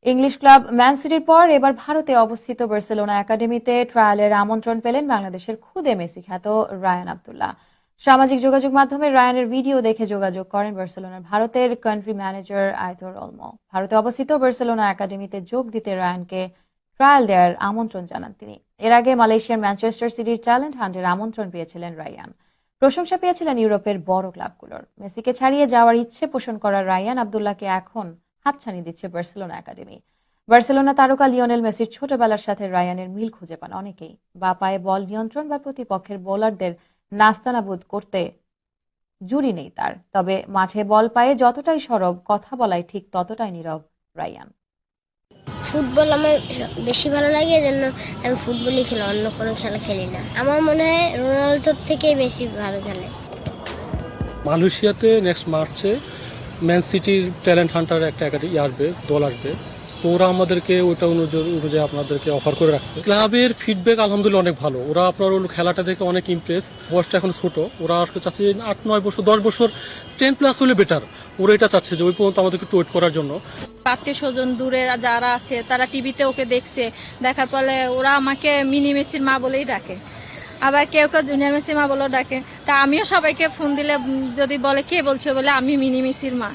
English club man সিটির পর এবার ভারতে অবস্থিত বার্সেলোনা একাডেমিতে ট্রায়ালের আমন্ত্রণ পেলেন বাংলাদেশের খুদে মেসি খ্যাত রায়ান আব্দুল্লাহ। সামাজিক যোগাযোগ মাধ্যমে রায়ানের ভিডিও দেখে যোগাযোগ করেন বার্সেলোনার ভারতের কান্ট্রি ম্যানেজার আইতর অলমো। ভারতে অবস্থিত বার্সেলোনা একাডেমিতে যোগ দিতে রায়ানকে ট্রায়াল দেওয়ার আমন্ত্রণ জানান তিনি। এর আগে মালয়েশিয়ার ম্যানচেস্টার সিটির ট্যালেন্ট হান্টের আমন্ত্রণ পেয়েছিলেন রায়ান। প্রশংসা পেয়েছিলেন ইউরোপের বড় ক্লাবগুলোর। মেসিকে ছাড়িয়ে যাওয়ার ইচ্ছে পোষণ করা রায়ান আব্দুল্লাহকে এখন হাতছানি দিচ্ছে বার্সেলোনা একাডেমি। বার্সেলোনা তারকা লিওনেল মেসির ছোটবেলার সাথে রায়ানের মিল খুঁজে পান অনেকেই। বা পায়ে বল নিয়ন্ত্রণ বা প্রতিপক্ষের বোলারদের নাস্তানাবুদ করতে জুড়ি নেই তার, তবে মাঠে বল পায়ে যতটাই সরব, কথা বলায় ঠিক ততটাই নীরব রায়ান। ফুটবল আমার বেশি ভালো লাগে, এজন্য আমি ফুটবলই খেলি, অন্য কোনো খেলা খেলি না। আমার মনে হয় রোনালদোর থেকে বেশি ভালো খেলে। মালয়েশিয়াতে নেক্সট মার্চে ম্যান সিটির ট্যালেন্ট হান্টার একটা একাডেমি আসবে, দল আসবে। তো ওরা আমাদেরকে ওটা অনুযায়ী আপনাদেরকে অফার করে রাখছে। ক্লাবের ফিডব্যাক আলহামদুলিল্লাহ অনেক ভালো। ওরা আপনার খেলাটা দেখে অনেক ইমপ্রেস। বয়সটা এখন ছোট, ওরা আসলে চাচ্ছে 8-9 বছর 10 বছর 10+ হলে বেটার। ওরা এটা চাচ্ছে যে ওই পর্যন্ত আমাদেরকে একটু ওয়েট করার জন্য। আত্মীয় স্বজন দূরে যারা আছে তারা টিভিতে ওকে দেখছে, দেখার পরে ওরা আমাকে মিনি মেসির মা বলেই ডাকে, আবার কেউ কেউ জুনিয়র মেসির মা বলেও ডাকে। তা আমিও সবাইকে ফোন দিলে যদি বলে কে বলছো, বলে আমি মিনি মেসির মা।